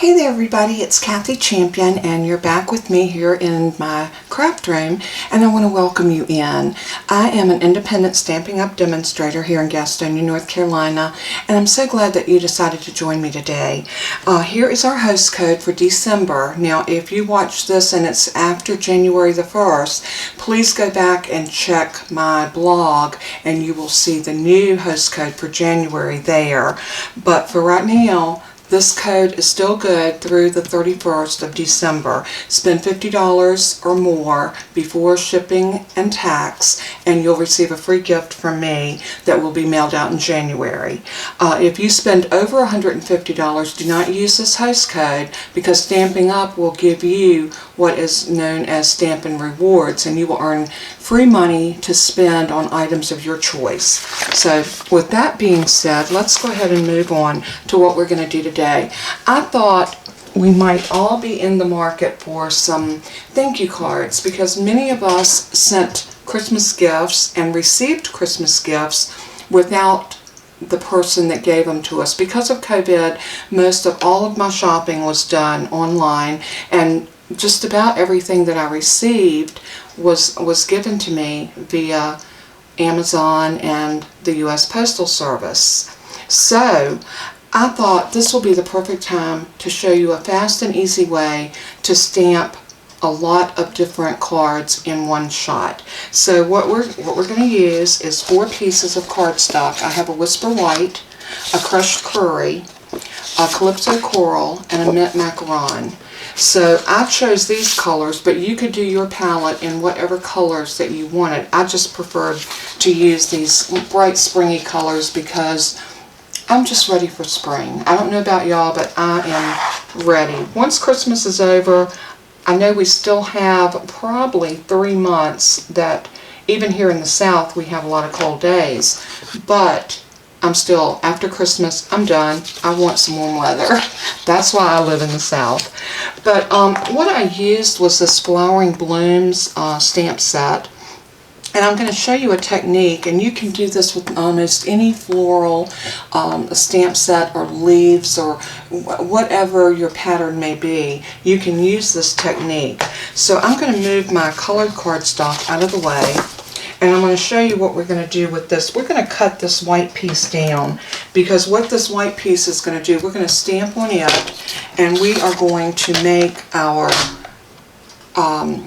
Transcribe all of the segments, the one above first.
Hey there everybody, it's Kathy Champion and you're back with me here in my craft room and I want to welcome you in. I am an independent Stampin' Up demonstrator here in Gastonia, North Carolina, and I'm so glad that you decided to join me today. Here is our host code for December. Now if you watch this and it's after January the 1st, please go back and check my blog and you will see the new host code for January there. But for right now, this code is still good through the 31st of December. Spend $50 or more before shipping and tax and you'll receive a free gift from me that will be mailed out in January. If you spend over $150, do not use this host code because Stampin' Up will give you what is known as Stampin' Rewards and you will earn free money to spend on items of your choice. So with that being said, let's go ahead and move on to what we're going to do today. I thought we might all be in the market for some thank you cards because many of us sent Christmas gifts and received Christmas gifts without the person that gave them to us. Because of COVID, most of all of my shopping was done online and just about everything that I received was given to me via Amazon and the U.S. Postal Service. So I thought this will be the perfect time to show you a fast and easy way to stamp a lot of different cards in one shot. So what we're going to use is 4 pieces of cardstock. I have a Whisper White, a Crushed Curry, a Calypso Coral, and a Mint Macaron. So I chose these colors, but you could do your palette in whatever colors that you wanted. I just preferred to use these bright springy colors because I'm just ready for spring. I don't know about y'all, but I am ready. Once Christmas is over, I know we still have probably 3 months that even here in the South we have a lot of cold days, but I'm still, after Christmas, I'm done. I want some warm weather. That's why I live in the South. But what I used was this Flowering Blooms stamp set. And I'm going to show you a technique, and you can do this with almost any floral stamp set or leaves or whatever your pattern may be. You can use this technique. So I'm going to move my colored cardstock out of the way, and I'm going to show you what we're going to do with this. We're going to cut this white piece down because what this white piece is going to do, we're going to stamp on it, and we are going to make our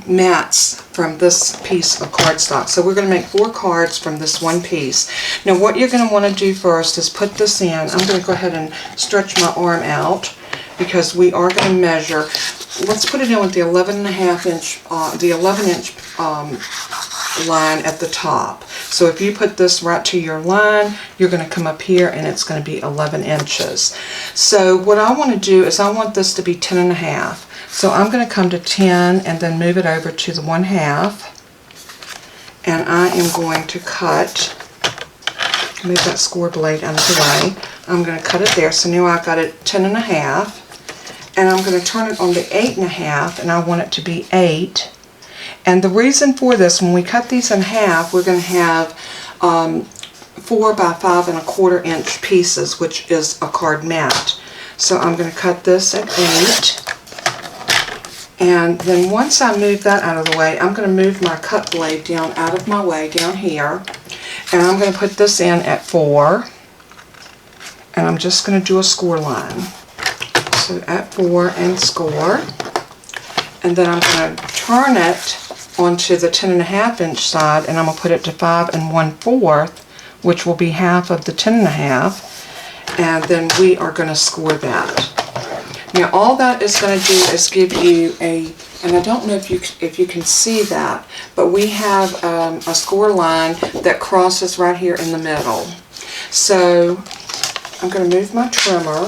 mats from this piece of cardstock. So we're going to make 4 cards from this one piece. Now what you're going to want to do first is put this in. I'm going to go ahead and stretch my arm out because we are going to measure. Let's put it in with the 11.5 inch, the 11 inch line at the top. So if you put this right to your line, you're going to come up here and it's going to be 11 inches. So what I want to do is I want this to be 10.5. So I'm going to come to 10 and then move it over to the 1/2. And I am going to cut, move that score blade out of the way. I'm going to cut it there. So now I've got it 10.5. And I'm going to turn it on to 8.5 and I want it to be 8. And the reason for this, when we cut these in half, we're going to have 4 by 5 1/4 inch pieces, which is a card mat. So I'm going to cut this at 8. And then once I move that out of the way, I'm going to move my cut blade down out of my way down here. And I'm going to put this in at 4. And I'm just going to do a score line. So at 4 and score. And then I'm going to turn it onto the 10.5 inch side and I'm going to put it to 5 1/4, which will be half of the 10.5. And then we are going to score that. Now all that is going to do is give you a, and I don't know if you can see that, but we have a score line that crosses right here in the middle. So I'm going to move my trimmer,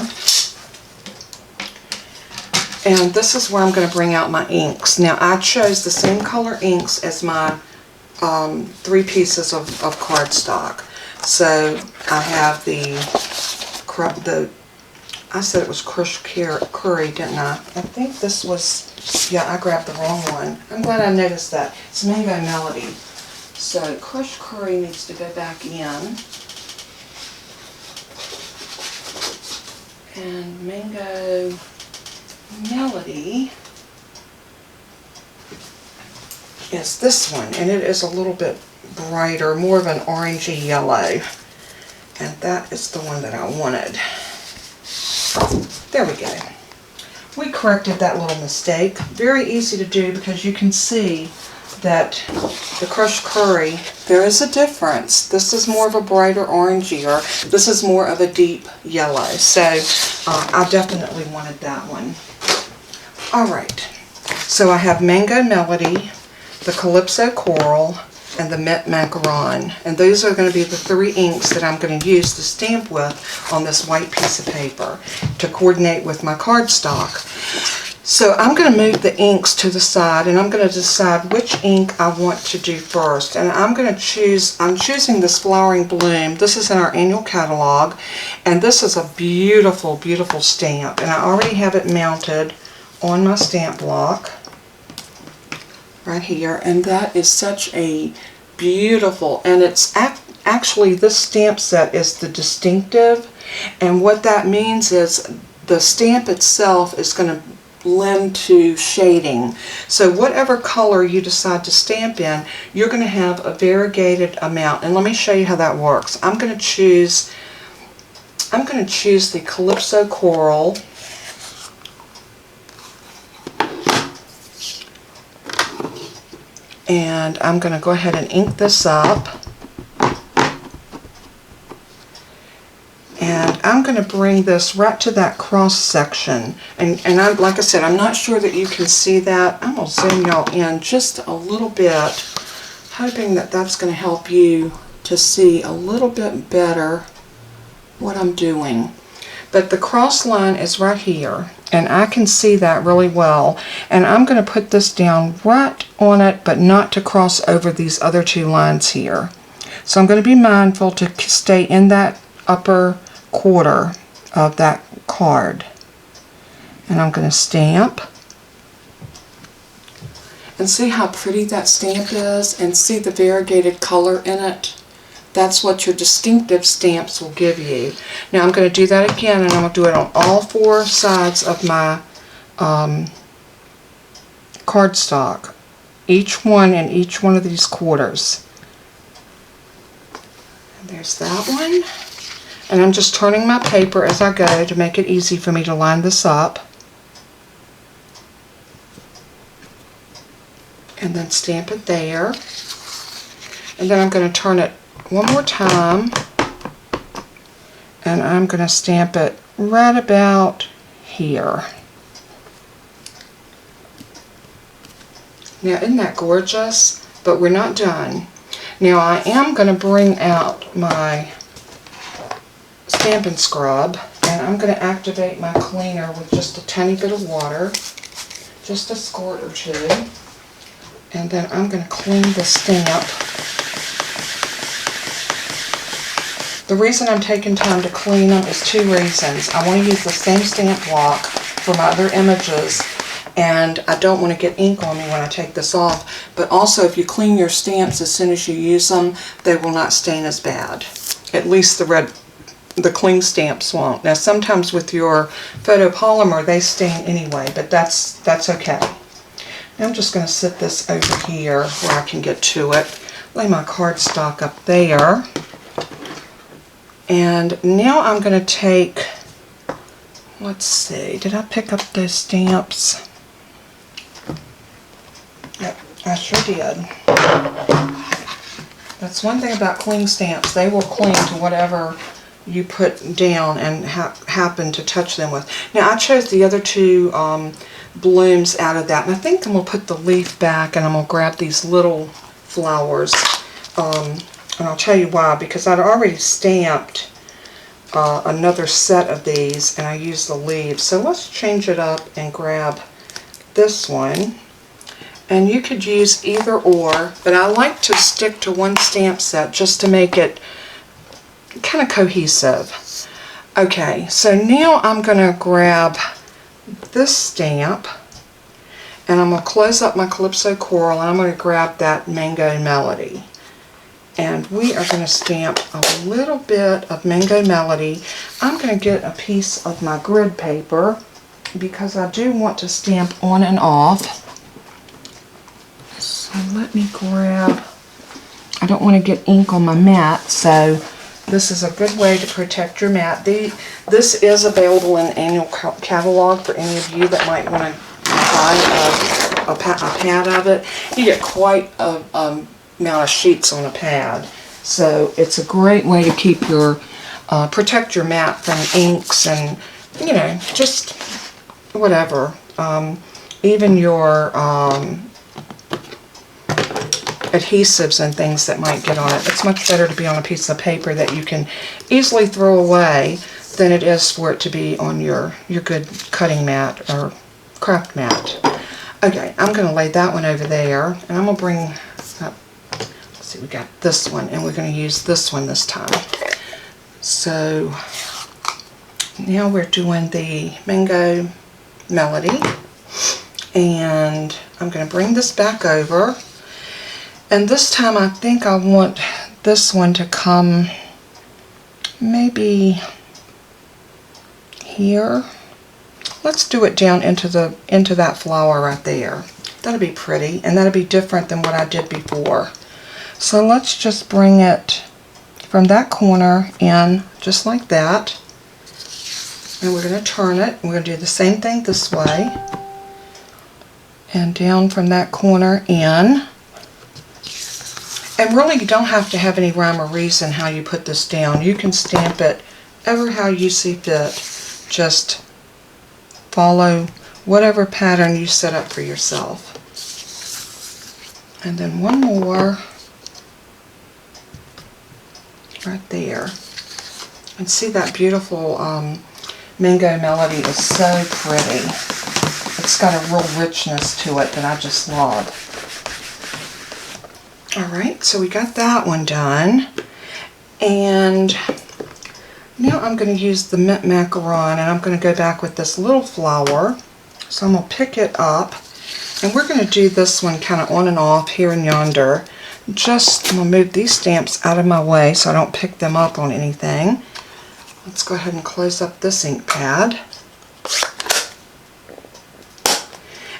and this is where I'm going to bring out my inks. Now I chose the same color inks as my 3 pieces of cardstock. So I have I said it was Crushed Curry, didn't I? I think this was, yeah, I grabbed the wrong one. I'm glad I noticed that. It's Mango Melody. So Crushed Curry needs to go back in. And Mango Melody is this one, and it is a little bit brighter, more of an orangey yellow, and that is the one that I wanted. There we go. We corrected that little mistake. Very easy to do because you can see that the crushed curry, there is a difference. This is more of a brighter orangier. This is more of a deep yellow. So I definitely wanted that one. Alright, so I have Mango Melody, the Calypso Coral, and the Macaron. And those are going to be the 3 inks that I'm going to use to stamp with on this white piece of paper to coordinate with my cardstock. So I'm going to move the inks to the side, and I'm going to decide which ink I want to do first. And I'm choosing this Flowering Bloom. This is in our annual catalog, and this is a beautiful, beautiful stamp. And I already have it mounted on my stamp block right here, and that is such a beautiful, and it's actually, this stamp set is the distinctive, and what that means is the stamp itself is going to blend to shading. So whatever color you decide to stamp in, you're going to have a variegated amount. And let me show you how that works. I'm going to choose the Calypso Coral. And I'm going to go ahead and ink this up. And I'm going to bring this right to that cross section. And like I said, I'm not sure that you can see that. I'm going to zoom y'all in just a little bit, hoping that that's going to help you to see a little bit better what I'm doing. But the cross line is right here, and I can see that really well. And I'm going to put this down right on it, but not to cross over these other 2 lines here. So I'm going to be mindful to stay in that upper quarter of that card. And I'm going to stamp. And see how pretty that stamp is, and see the variegated color in it. That's what your distinctive stamps will give you. Now I'm going to do that again, and I'm going to do it on all 4 sides of my cardstock. Each one in each one of these quarters. And there's that one. And I'm just turning my paper as I go to make it easy for me to line this up. And then stamp it there. And then I'm going to turn it one more time, and I'm going to stamp it right about here. Now, isn't that gorgeous? But we're not done. Now I am going to bring out my Stampin' Scrub, and I'm going to activate my cleaner with just a tiny bit of water, just a squirt or 2, and then I'm going to clean the stamp. The reason I'm taking time to clean them is 2 reasons. I want to use the same stamp block for my other images, and I don't want to get ink on me when I take this off. But also, if you clean your stamps as soon as you use them, they will not stain as bad. At least the clean stamps won't. Now sometimes with your photopolymer they stain anyway, but that's okay. Now I'm just going to sit this over here where I can get to it. Lay my cardstock up there. And now I'm going to take, let's see, did I pick up those stamps? Yep, I sure did. That's one thing about cling stamps. They will cling to whatever you put down and happen to touch them with. Now I chose the other 2 blooms out of that, and I think I'm going to put the leaf back, and I'm going to grab these little flowers. And I'll tell you why, because I'd already stamped another set of these, and I used the leaves. So let's change it up and grab this one. And you could use either or, but I like to stick to one stamp set just to make it kind of cohesive. Okay, so now I'm going to grab this stamp, and I'm going to close up my Calypso Coral, and I'm going to grab that Mango Melody. And we are going to stamp a little bit of Mango Melody. I'm going to get a piece of my grid paper, because I do want to stamp on and off. So let me grab, I don't want to get ink on my mat, so this is a good way to protect your mat. This is available in annual catalog for any of you that might want to buy a pad of it. You get quite a amount of sheets on a pad, so it's a great way to keep your protect your mat from inks and, you know, just whatever, even your adhesives and things that might get on it. It's much better to be on a piece of paper that you can easily throw away than it is for it to be on your good cutting mat or craft mat. Okay, I'm going to lay that one over there, and I'm going to bring up, let's see, we got this one, and we're going to use this one this time. So now we're doing the Mango Melody, and I'm going to bring this back over. And this time I think I want this one to come maybe here. Let's do it down into that flower right there. That'll be pretty, and that'll be different than what I did before. So let's just bring it from that corner in just like that. And we're going to turn it. We're going to do the same thing this way. And down from that corner in. And really, you don't have to have any rhyme or reason how you put this down. You can stamp it ever how you see fit. Just follow whatever pattern you set up for yourself. And then one more right there. And see that beautiful Mango Melody is so pretty. It's got a real richness to it that I just love. Alright, so we got that one done, and now I'm going to use the mint macaron, and I'm going to go back with this little flower. So I'm going to pick it up, and we're going to do this one kind of on and off here and yonder. I'm going to move these stamps out of my way so I don't pick them up on anything. Let's go ahead and close up this ink pad.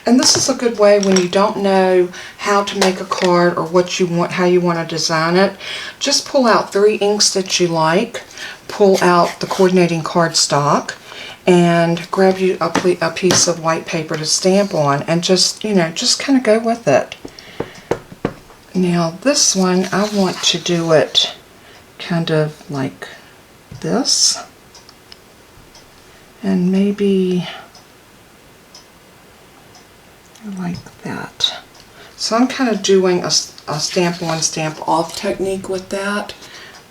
And this is a good way when you don't know how to make a card or what you want, how you want to design it. Just pull out 3 inks that you like, pull out the coordinating cardstock, and grab you a piece of white paper to stamp on, and just, you know, just kind of go with it. Now this one, I want to do it kind of like this, and maybe like that. So I'm kind of doing a stamp on, stamp off technique with that.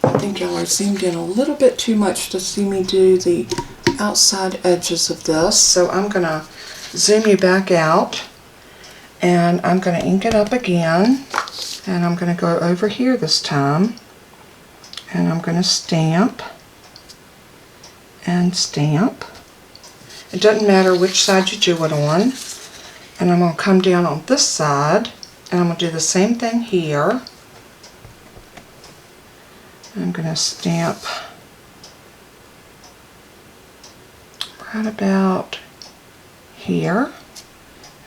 I think y'all are zoomed in a little bit too much to see me do the outside edges of this. So I'm going to zoom you back out, and I'm going to ink it up again, and I'm going to go over here this time, and I'm going to stamp and stamp. It doesn't matter which side you do it on. And I'm going to come down on this side, and I'm going to do the same thing here. I'm going to stamp right about here,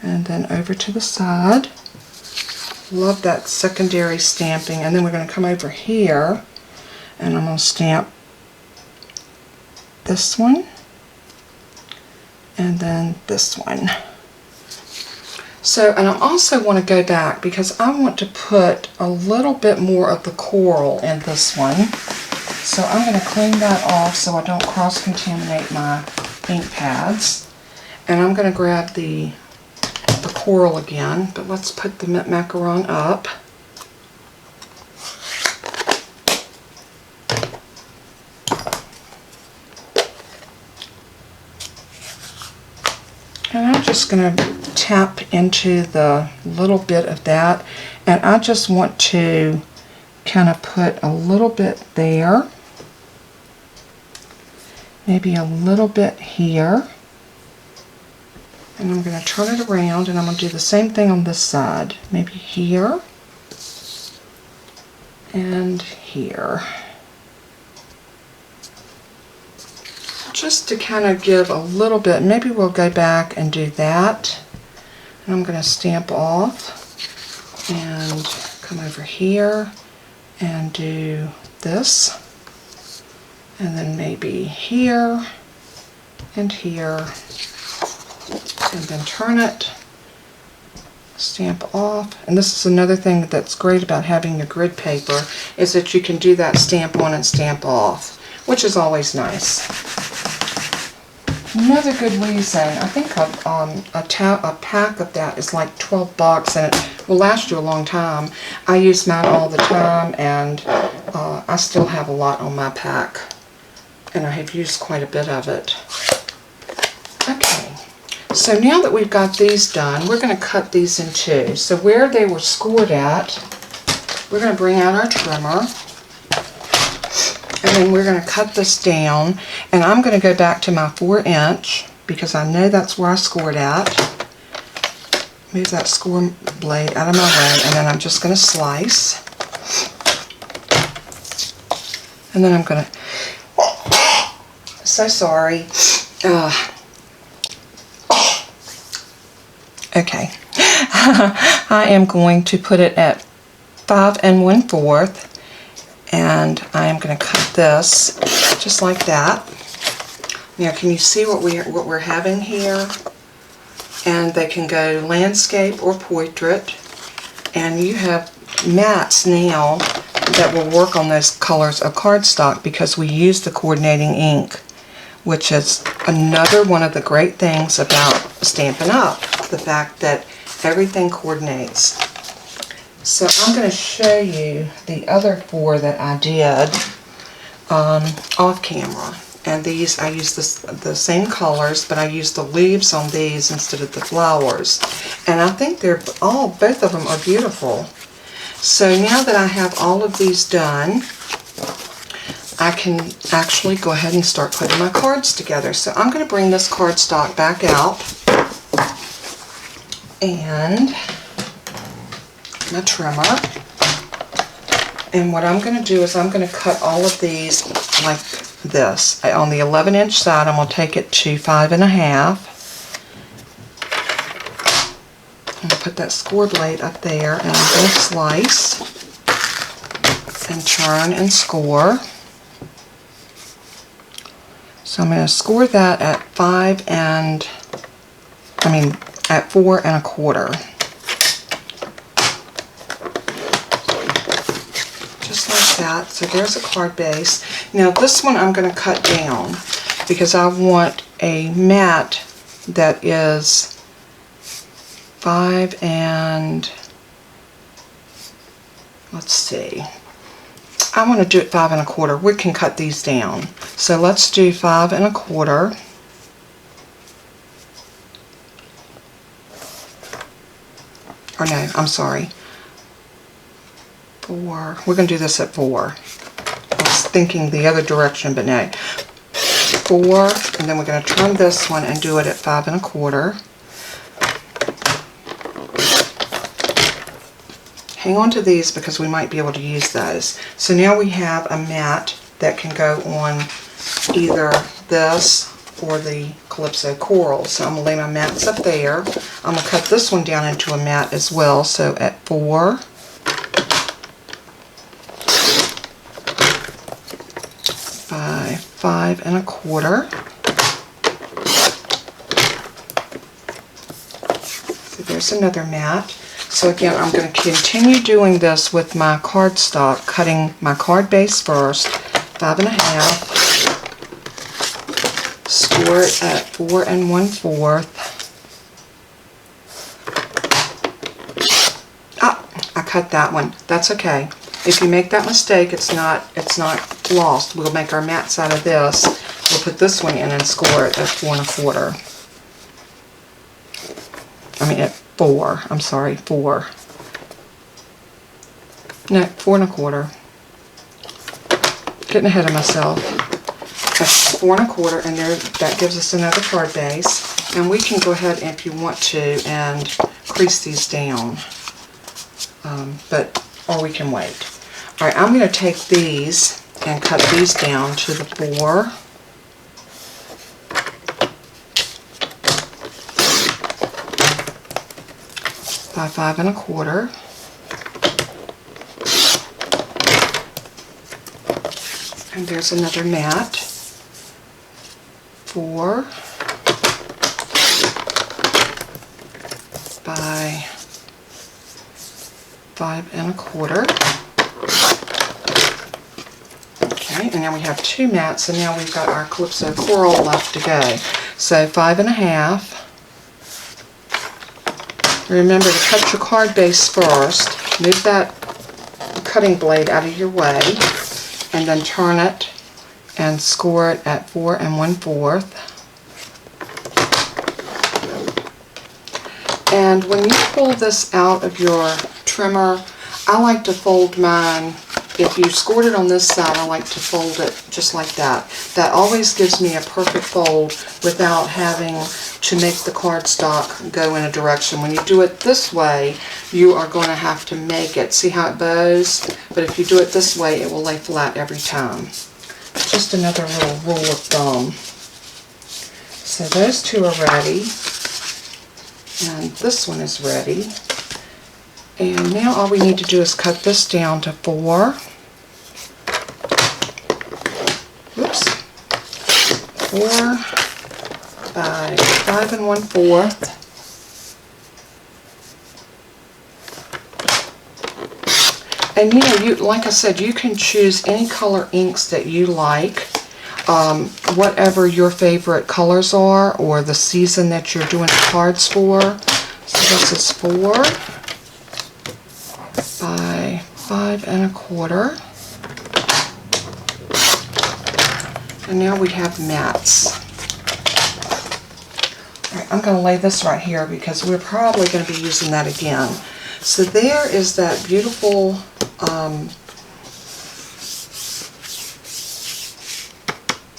and then over to the side. Love that secondary stamping. And then we're going to come over here, and I'm going to stamp this one, and then this one. So, and I also want to go back because I want to put a little bit more of the coral in this one. So I'm going to clean that off so I don't cross-contaminate my ink pads. And I'm going to grab the coral again, but let's put the mint macaron up. And I'm just going to tap into the little bit of that, and I just want to kind of put a little bit there, maybe a little bit here, and I'm going to turn it around, and I'm going to do the same thing on this side, maybe here and here. just to kind of give a little bit. Maybe we'll go back and do that. And I'm going to stamp off and come over here and do this. And then maybe here and here. And then turn it. Stamp off. And this is another thing that's great about having your grid paper, is that you can do that stamp on and stamp off, which is always nice. Another good reason, I think a pack of that is like 12 bucks and it will last you a long time. I use mine all the time, and I still have a lot on my pack, and I have used quite a bit of it. Okay, so now that we've got these done, we're going to cut these in two. So where they were scored at, we're going to bring out our trimmer. And then we're going to cut this down, and I'm going to go back to my 4-inch because I know that's where I scored at. Move that score blade out of my way, and then I'm just going to slice. And then I'm going to, so sorry. Okay. I am going to put it at 5 1/4. And I am going to cut this just like that. Now, can you see what we're having here? And they can go landscape or portrait. And you have mats now that will work on those colors of cardstock because we use the coordinating ink, which is another one of the great things about Stampin' Up, the fact that everything coordinates. So I'm going to show you the other 4 that I did off camera. And these, I used the same colors, but I used the leaves on these instead of the flowers. And I think both of them are beautiful. So now that I have all of these done, I can actually go ahead and start putting my cards together. So I'm going to bring this cardstock back out. And my trimmer, and what I'm going to do is I'm going to cut all of these like this. On the 11-inch side, I'm going to take it to 5 1/2. I'm going to put that score blade up there, and I'm going to slice and turn and score. So I'm going to score that at 4 1/4. That. So there's a card base. Now this one I'm going to cut down because I want a mat that is 5 let's see. I want to do it 5 1/4. We can cut these down. So let's do 5 1/4. Or no, I'm sorry. 4. We're going to do this at 4. I was thinking the other direction, but no. 4, and then we're going to turn this one and do it at 5 1/4. Hang on to these because we might be able to use those. So now we have a mat that can go on either this or the Calypso Coral. So I'm going to lay my mats up there. I'm going to cut this one down into a mat as well. So at 4. 5 1/4. So there's another mat. So again, I'm going to continue doing this with my cardstock, cutting my card base first, 5 1/2. Score it at 4 1/4. Ah, I cut that one. That's okay. If you make that mistake, it's not lost. We'll make our mats out of this. We'll put this one in and score it at 4 1/4. I mean at 4. I'm sorry, 4. No, 4 1/4. Getting ahead of myself. That's 4 1/4, and there, that gives us another card base. And we can go ahead, if you want to, and crease these down. Or we can wait. Alright, I'm going to take these and cut these down to the 4. by 5 1/4. And there's another mat, 4 by 5 1/4. Okay, and now we have 2 mats, and now we've got our Calypso Coral left to go. So 5 1/2. Remember to cut your card base first. Move that cutting blade out of your way, and then turn it and score it at 4 1/4. And when you pull this out of your trimmer, I like to fold mine. If you scored it on this side, I like to fold it just like that. That always gives me a perfect fold without having to make the cardstock go in a direction. When you do it this way, you are going to have to make it. See how it bows? But if you do it this way, it will lay flat every time. Just another little rule of thumb. So those 2 are ready. And this one is ready. And now all we need to do is cut this down to 4. Oops. 4 by 5 1/4. And you know, like I said, you can choose any color inks that you like, whatever your favorite colors are, or the season that you're doing the cards for. So this is 4 by 5 1/4. And now we have mats. Alright, I'm going to lay this right here because we're probably going to be using that again. So there is that beautiful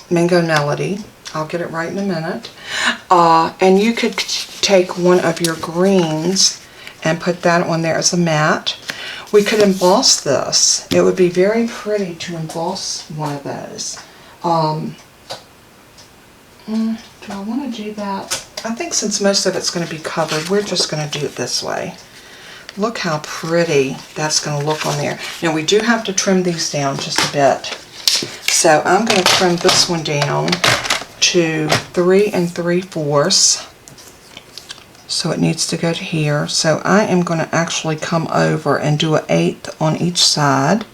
Mango Melody. I'll get it right in a minute. And you could take one of your greens and put that on there as a mat. We could emboss this. It would be very pretty to emboss one of those. Do I want to do that? I think since most of it's going to be covered, we're just going to do it this way. Look how pretty that's going to look on there. Now we do have to trim these down just a bit. So I'm going to trim this one down to 3 3/4. So it needs to go to here. So I am going to actually come over and do an 1/8 on each side.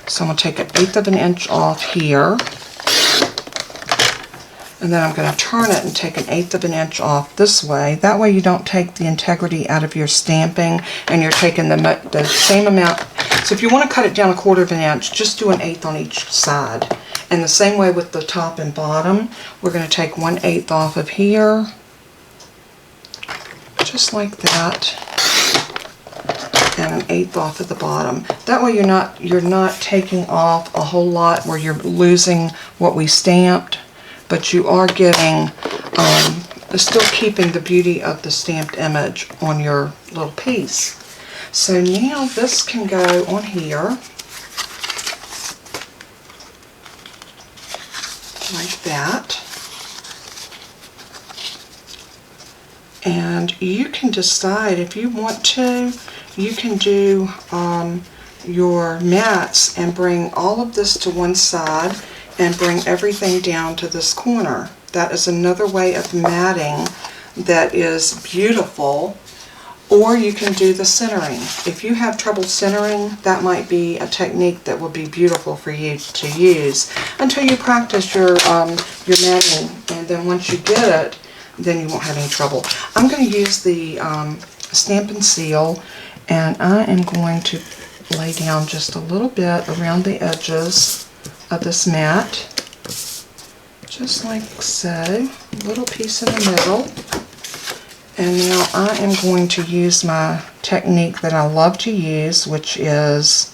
So I'm going to take 1/8 of an inch off here. And then I'm going to turn it and take 1/8 of an inch off this way. That way you don't take the integrity out of your stamping, and you're taking the same amount. So if you want to cut it down 1/4 of an inch, just do 1/8 on each side. And the same way with the top and bottom, we're going to take 1/8 off of here, just like that, and 1/8 off of the bottom. That way you're not taking off a whole lot where you're losing what we stamped, but you are getting, still keeping the beauty of the stamped image on your little piece. So now this can go on here, like that. And you can decide if you want to, you can do your mats and bring all of this to one side and bring everything down to this corner. That is another way of matting that is beautiful. Or you can do the centering. If you have trouble centering, that might be a technique that would be beautiful for you to use until you practice your matting, and then once you get it, then you won't have any trouble. I'm going to use the Stampin Seal, and I am going to lay down just a little bit around the edges of this mat, just like so, a little piece in the middle. And now I am going to use my technique that I love to use, which is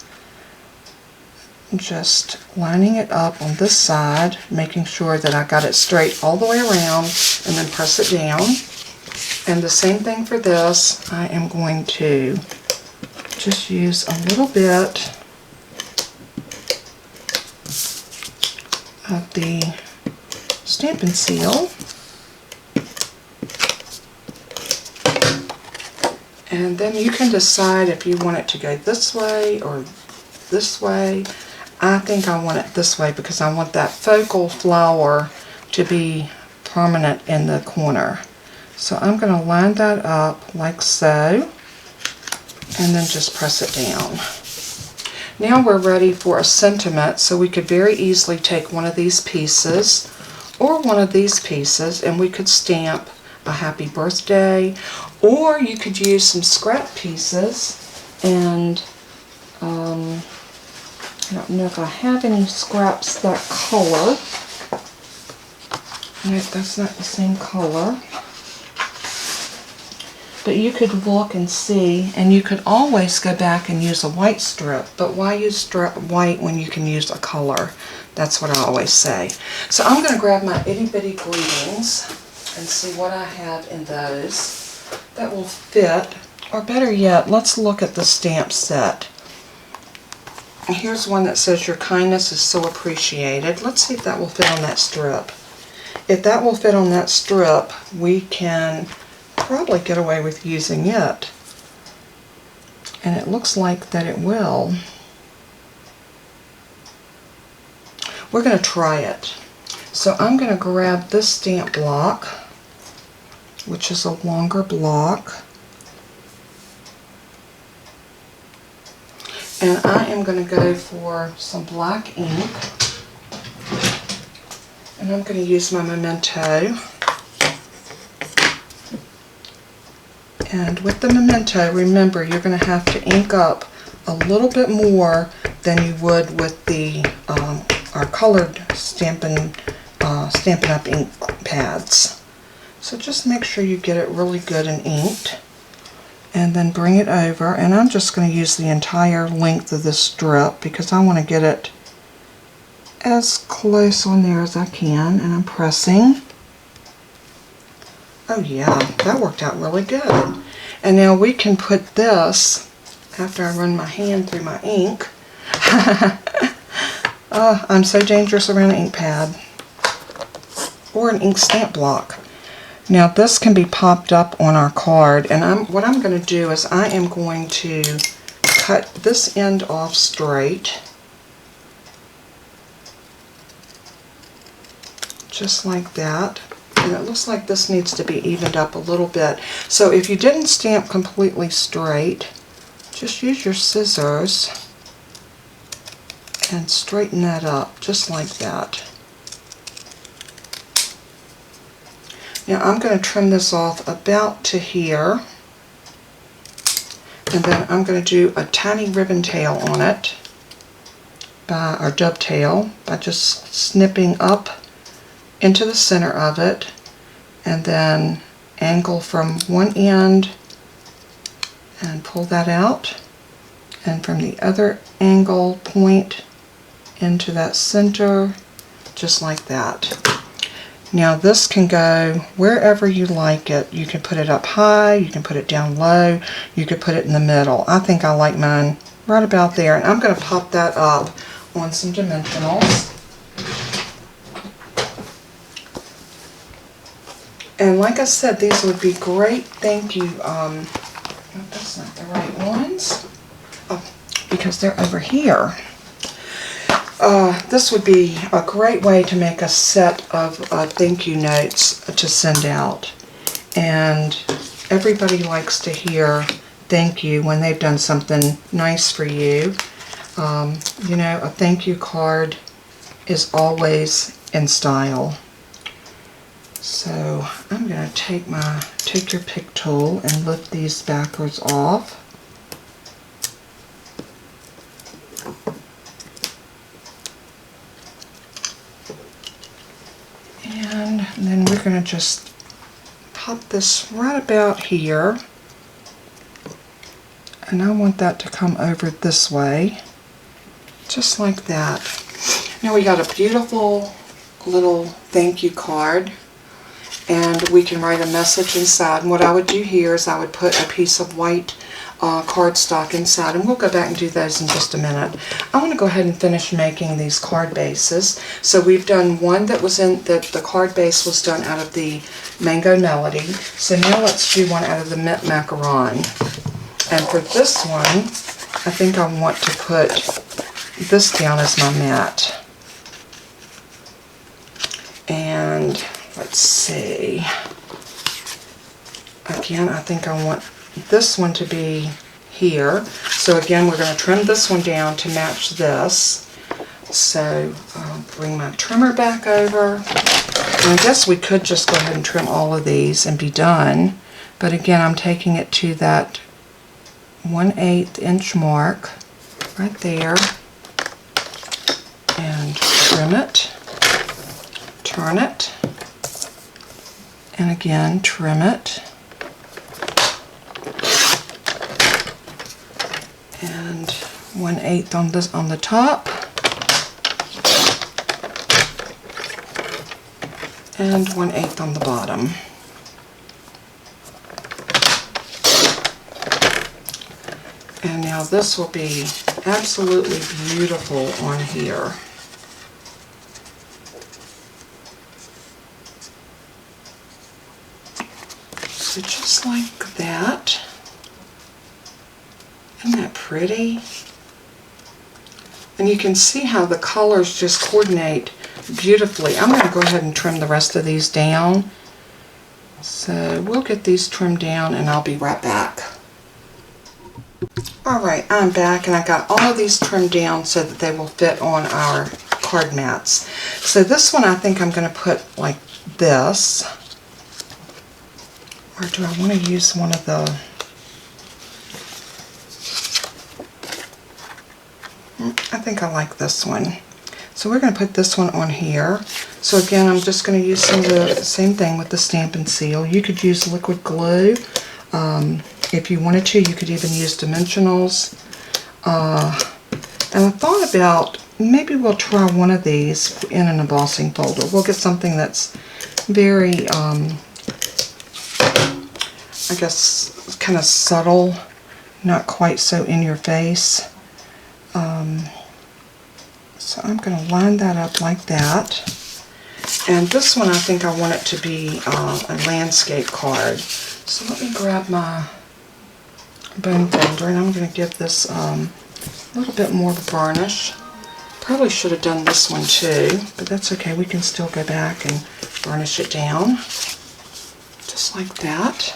just lining it up on this side, making sure that I got it straight all the way around, and then press it down. And the same thing for this. I am going to just use a little bit of the Stampin Seal, And then you can decide if you want it to go this way or this way. I think I want it this way because I want that focal flower to be prominent in the corner. So I'm going to line that up like so, and then just press it down. Now we're ready for a sentiment, so we could very easily take one of these pieces or one of these pieces and we could stamp a happy birthday, or you could use some scrap pieces, and I don't know if I have any scraps that color. No, that's not the same color. But you could look and see, and you could always go back and use a white strip. But why use white when you can use a color? That's what I always say. So I'm going to grab my itty bitty greetings and see what I have in those that will fit. Or better yet, let's look at the stamp set. And here's one that says, "Your kindness is so appreciated." Let's see if that will fit on that strip. If that will fit on that strip, we can probably get away with using it. And it looks like that it will. We're going to try it. So I'm going to grab this stamp block, which is a longer block. And I am going to go for some black ink. And I'm going to use my Momento. And with the Momento, remember, you're going to have to ink up a little bit more than you would with the our colored Stampin' Up ink pads. So just make sure you get it really good and inked. And then bring it over. And I'm just going to use the entire length of this strip because I want to get it as close on there as I can. And I'm pressing. Oh yeah, that worked out really good. And now we can put this, after I run my hand through my ink. I'm so dangerous around an ink pad. Or an ink stamp block. Now this can be popped up on our card, and what I'm going to do is I am going to cut this end off straight. Just like that. And it looks like this needs to be evened up a little bit. So if you didn't stamp completely straight, just use your scissors and straighten that up, just like that. Now I'm going to trim this off about to here. And then I'm going to do a tiny ribbon tail on it, or dovetail, by just snipping up into the center of it, and then angle from one end and pull that out, and from the other angle point into that center, just like that. Now this can go wherever you like it. You can put it up high, you can put it down low, you could put it in the middle. I think I like mine right about there, and I'm going to pop that up on some dimensionals. And like I said, these would be great thank you, oh, that's not the right ones, oh, because they're over here. This would be a great way to make a set of thank you notes to send out. And everybody likes to hear thank you when they've done something nice for you. You know, a thank you card is always in style. So I'm going to take your pick tool and lift these backwards off. And then we're going to just pop this right about here. And I want that to come over this way, just like that. Now we got a beautiful little thank you card. And we can write a message inside. And what I would do here is I would put a piece of white cardstock inside, and we'll go back and do those in just a minute. I want to go ahead and finish making these card bases. So we've done one that was in, that the card base was done out of the Mango Melody. So now let's do one out of the Mint Macaron. And for this one, I think I want to put this down as my mat. And let's see. Again, I think I want this one to be here. So again, we're going to trim this one down to match this. So I'll bring my trimmer back over. And I guess we could just go ahead and trim all of these and be done. But again, I'm taking it to that 1/8 inch mark right there. And trim it. Turn it. And again, trim it. And 1/8 on this on the top, and 1/8 on the bottom. And now this will be absolutely beautiful on here. So just like that. Isn't that pretty? And you can see how the colors just coordinate beautifully. I'm going to go ahead and trim the rest of these down. So we'll get these trimmed down and I'll be right back. Alright, I'm back and I got all of these trimmed down so that they will fit on our card mats. So this one I think I'm going to put like this. Or do I want to use one of the... I think I like this one. So we're going to put this one on here. So again, I'm just going to use some of the same thing with the Stampin Seal. You could use liquid glue. If you wanted to, you could even use dimensionals. And I thought about maybe we'll try one of these in an embossing folder. We'll get something that's very, I guess, kind of subtle, not quite so in your face. So I'm going to line that up like that. And this one I think I want it to be a landscape card. So let me grab my bone folder and I'm going to give this a little bit more of a varnish. Probably should have done this one too, but that's okay. We can still go back and varnish it down. Just like that.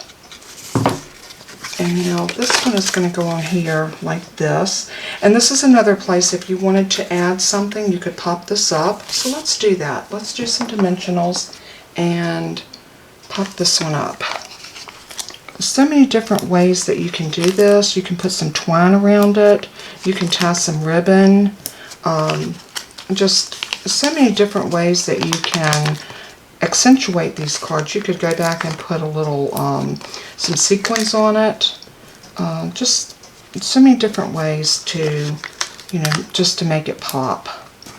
And now this one is going to go on here like this. And this is another place if you wanted to add something, you could pop this up. So let's do that. Let's do some dimensionals and pop this one up. There's so many different ways that you can do this. You can put some twine around it. You can tie some ribbon. Just so many different ways that you can accentuate these cards. You could go back and put a little some sequins on it. Just so many different ways to, you know, just to make it pop.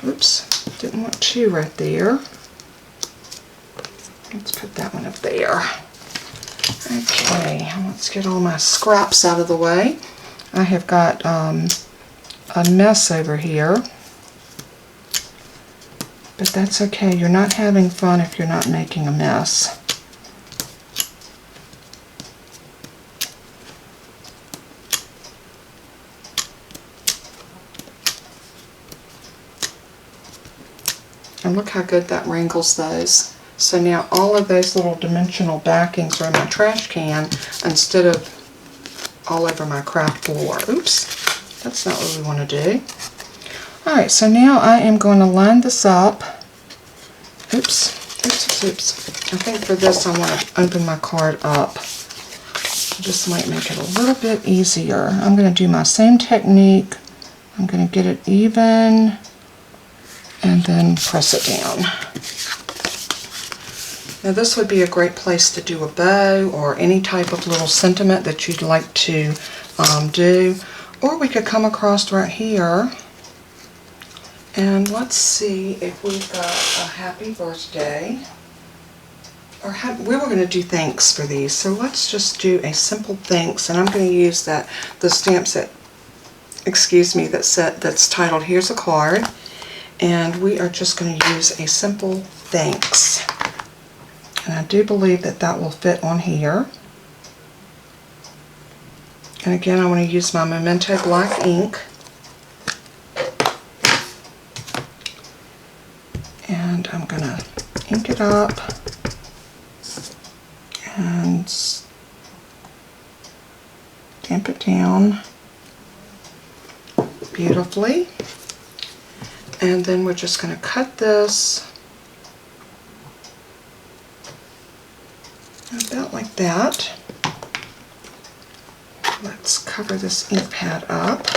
Oops, didn't want two right there. Let's put that one up there. Okay, let's get all my scraps out of the way. I have got a mess over here. But that's okay. You're not having fun if you're not making a mess. And look how good that wrinkles those. So now all of those little dimensional backings are in my trash can instead of all over my craft floor. Oops, that's not what we want to do. Alright, so now I am going to line this up. Oops. I think for this I want to open my card up. This might make it a little bit easier. I'm going to do my same technique. I'm going to get it even and then press it down. Now this would be a great place to do a bow or any type of little sentiment that you'd like to do. Or we could come across right here. And let's see if we've got a happy birthday we were going to do thanks for these, so let's just do a simple thanks, and I'm going to use the stamp set, excuse me, that's titled Here's a Card, and we are just going to use a simple thanks. And I do believe that will fit on here. And again, I want to use my Momento black ink. And I'm going to ink it up and stamp it down beautifully. And then we're just going to cut this about like that. Let's cover this ink pad up.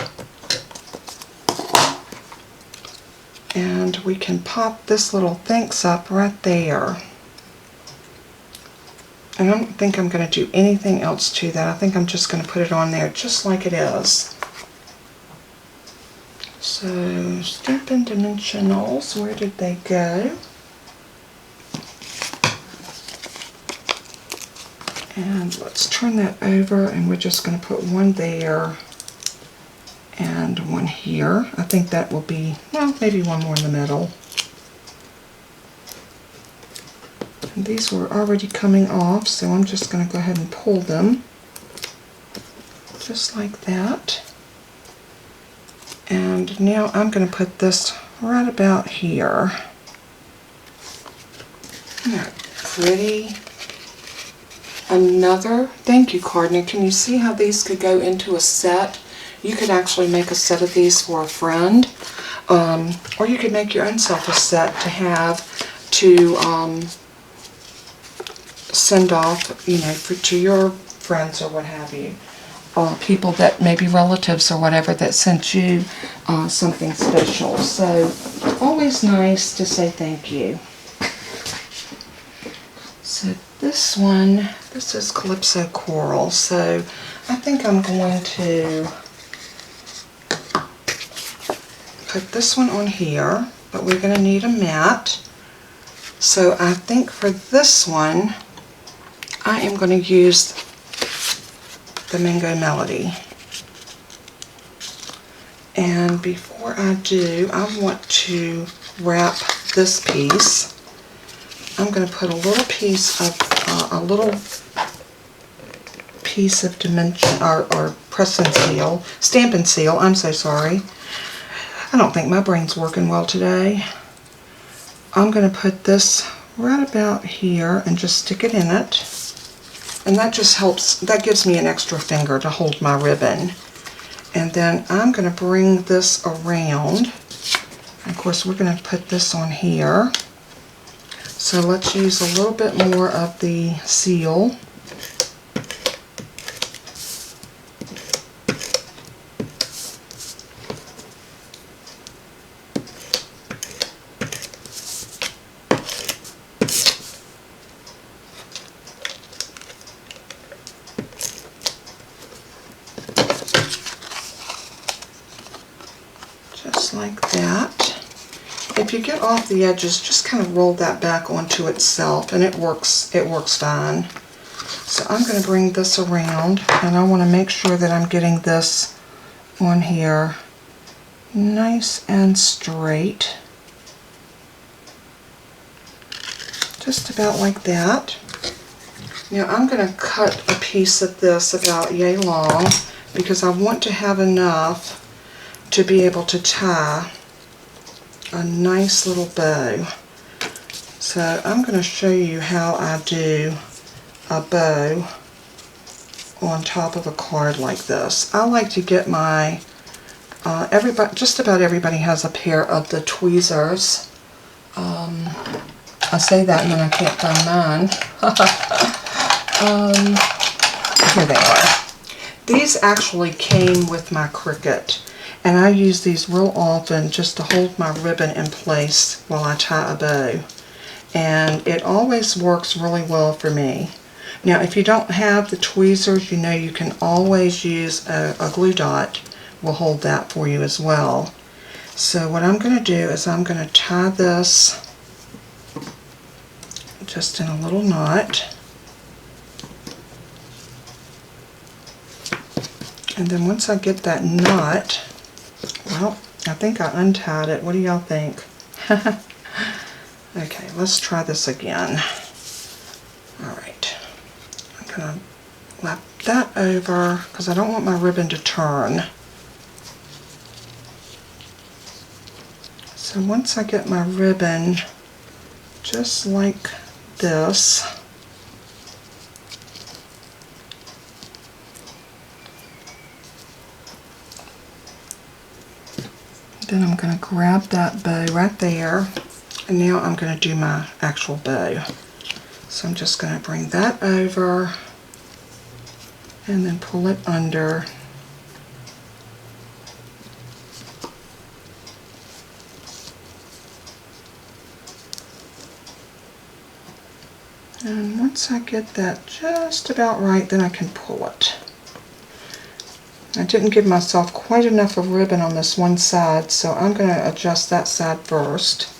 And we can pop this little thanks up right there. I don't think I'm going to do anything else to that. I think I'm just going to put it on there just like it is. So, Stampin Dimensionals, where did they go? And let's turn that over, and we're just going to put one there and one here. I think that will be, well, maybe one more in the middle. And these were already coming off, so I'm just going to go ahead and pull them just like that. And now I'm going to put this right about here. Isn't that pretty? Another thank you card. Now can you see how these could go into a set? You could actually make a set of these for a friend, or you could make your own self a set to have to send off, you know, to your friends or what have you, or people that maybe relatives or whatever that sent you something special. So always nice to say thank you. So this one, this is Calypso Coral, so I think I'm going to put this one on here, but we're going to need a mat. So I think for this one, I am going to use the Mango Melody. And before I do, I want to wrap this piece. I'm going to put a little piece of dimension or Stampin Seal. Stampin Seal. I'm so sorry. I don't think my brain's working well today. I'm going to put this right about here and just stick it in it. And that just helps, that gives me an extra finger to hold my ribbon. And then I'm going to bring this around. And of course, we're going to put this on here. So let's use a little bit more of the seal. Just like that. If you get off the edges, just kind of roll that back onto itself, and it works fine. So I'm going to bring this around, and I want to make sure that I'm getting this on here nice and straight. Just about like that. Now I'm going to cut a piece of this about yay long, because I want to have enough to be able to tie a nice little bow. So I'm going to show you how I do a bow on top of a card like this. I like to get my, just about everybody has a pair of the tweezers. I say that and then I can't find mine. Here they are. These actually came with my Cricut. And I use these real often just to hold my ribbon in place while I tie a bow. And it always works really well for me. Now if you don't have the tweezers, you know you can always use a glue dot. Will hold that for you as well. So what I'm going to do is I'm going to tie this just in a little knot. And then once I get that knot, well, I think I untied it. What do y'all think? Okay, let's try this again. Alright, I'm going to lap that over because I don't want my ribbon to turn. So once I get my ribbon just like this, then I'm going to grab that bow right there, and now I'm going to do my actual bow. So I'm just going to bring that over and then pull it under. And once I get that just about right, then I can pull it. I didn't give myself quite enough of ribbon on this one side, so I'm going to adjust that side first.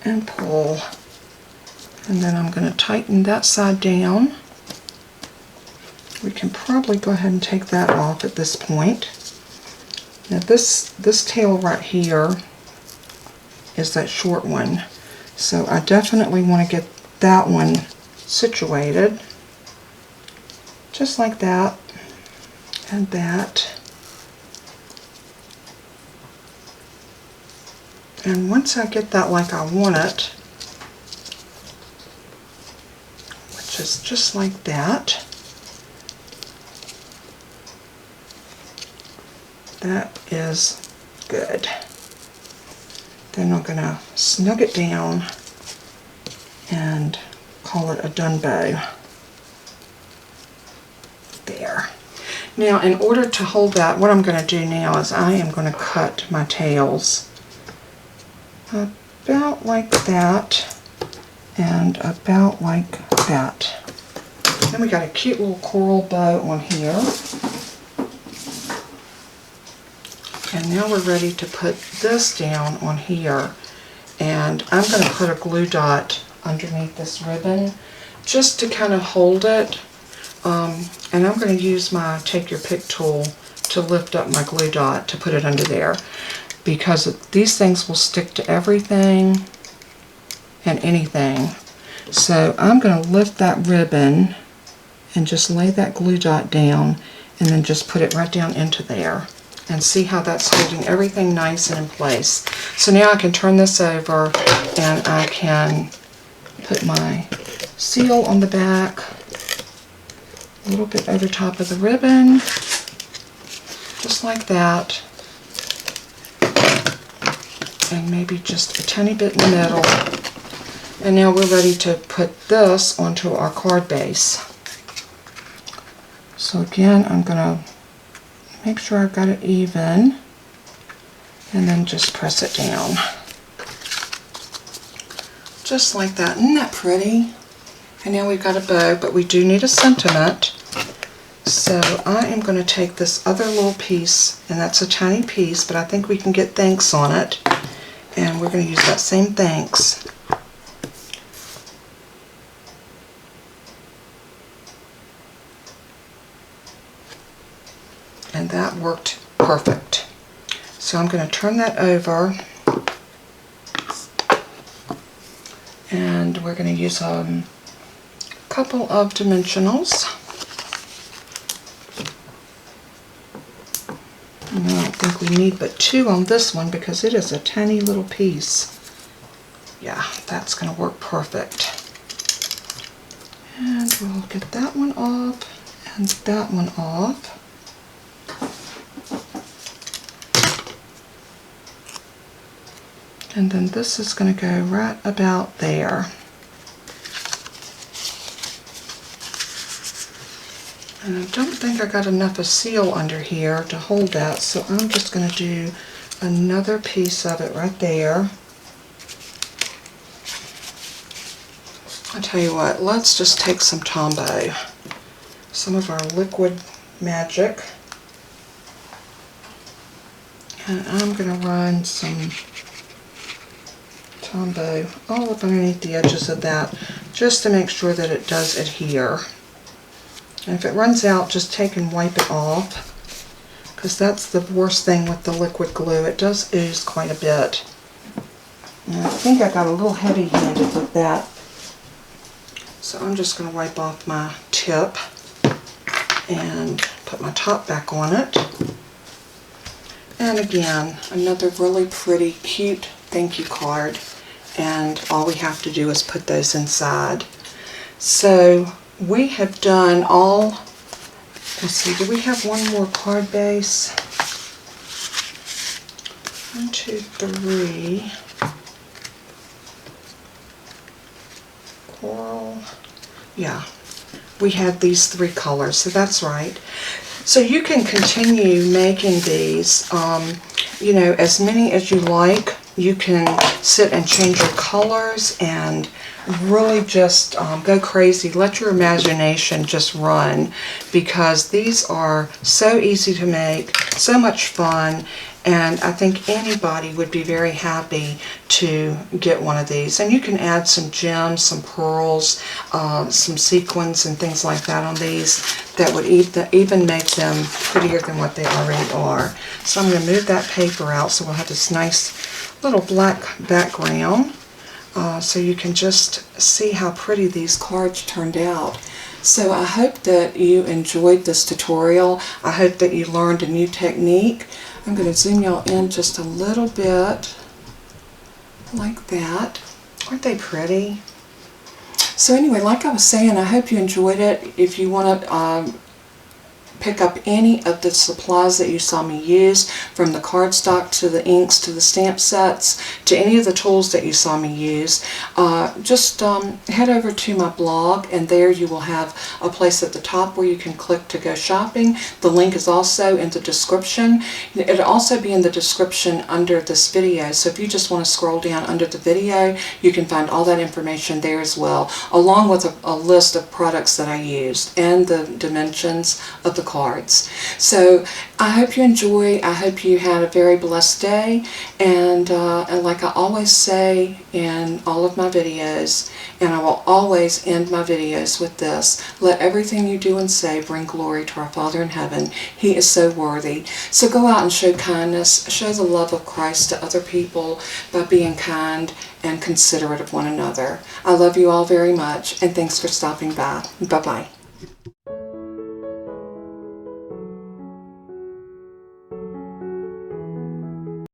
And pull. And then I'm going to tighten that side down. We can probably go ahead and take that off at this point. Now this tail right here is that short one. So I definitely want to get that one situated just like that and that. And once I get that like I want it, which is just like that, that is good. Then I'm going to snug it down and call it a done bow. There. Now in order to hold that, what I'm going to do now is I am going to cut my tails about like that and about like that. Then we got a cute little coral bow on here. And now we're ready to put this down on here. And I'm going to put a glue dot underneath this ribbon just to kind of hold it. And I'm going to use my Take Your Pick tool to lift up my glue dot to put it under there, because these things will stick to everything and anything. So I'm going to lift that ribbon and just lay that glue dot down and then just put it right down into there. And see how that's holding everything nice and in place. So now I can turn this over and I can put my seal on the back, a little bit over top of the ribbon, just like that, and maybe just a tiny bit in the middle. And now we're ready to put this onto our card base. So again, I'm going to make sure I've got it even, and then just press it down. Just like that. Isn't that pretty? And now we've got a bow, but we do need a sentiment. So I am going to take this other little piece, and that's a tiny piece, but I think we can get thanks on it. And we're going to use that same thanks. And that worked perfect. So I'm going to turn that over, and we're going to use a couple of dimensionals. And I don't think we need but 2 on this one because it is a tiny little piece. Yeah, that's going to work perfect. And we'll get that one off and that one off. And then this is going to go right about there. And I don't think I got enough of seal under here to hold that, so I'm just going to do another piece of it right there. I tell you what, let's just take some Tombow, some of our liquid magic, and I'm going to run some Tombow all up underneath the edges of that, just to make sure that it does adhere. And if it runs out, just take and wipe it off, because that's the worst thing with the liquid glue. It does ooze quite a bit. And I think I got a little heavy-handed with that. So I'm just going to wipe off my tip and put my top back on it. And again, another really pretty, cute thank you card. And all we have to do is put those inside. So we have done all, let's see, do we have one more card base? 1, 2, 3. Coral. Yeah, we had these 3 colors, so that's right. So you can continue making these, you know, as many as you like. You can sit and change your colors and really just go crazy. Let your imagination just run, because these are so easy to make, so much fun, and I think anybody would be very happy to get one of these. And you can add some gems, some pearls, some sequins and things like that on these that would even make them prettier than what they already are. So I'm going to move that paper out so we'll have this nice little black background, so you can just see how pretty these cards turned out. So I hope that you enjoyed this tutorial. I hope that you learned a new technique. I'm going to zoom y'all in just a little bit, like that. Aren't they pretty? So anyway, like I was saying, I hope you enjoyed it. If you want to pick up any of the supplies that you saw me use, from the cardstock to the inks to the stamp sets to any of the tools that you saw me use, just head over to my blog, and there you will have a place at the top where you can click to go shopping. The link is also in the description. It'll also be in the description under this video, so if you just want to scroll down under the video, you can find all that information there as well, along with a list of products that I used and the dimensions of the cards. So I hope you enjoy. I hope you had a very blessed day, and like I always say in all of my videos, and I will always end my videos with this: let everything you do and say bring glory to our Father in heaven. He is so worthy. So go out and show kindness, show the love of Christ to other people by being kind and considerate of one another. I love you all very much, and thanks for stopping by. Bye-bye.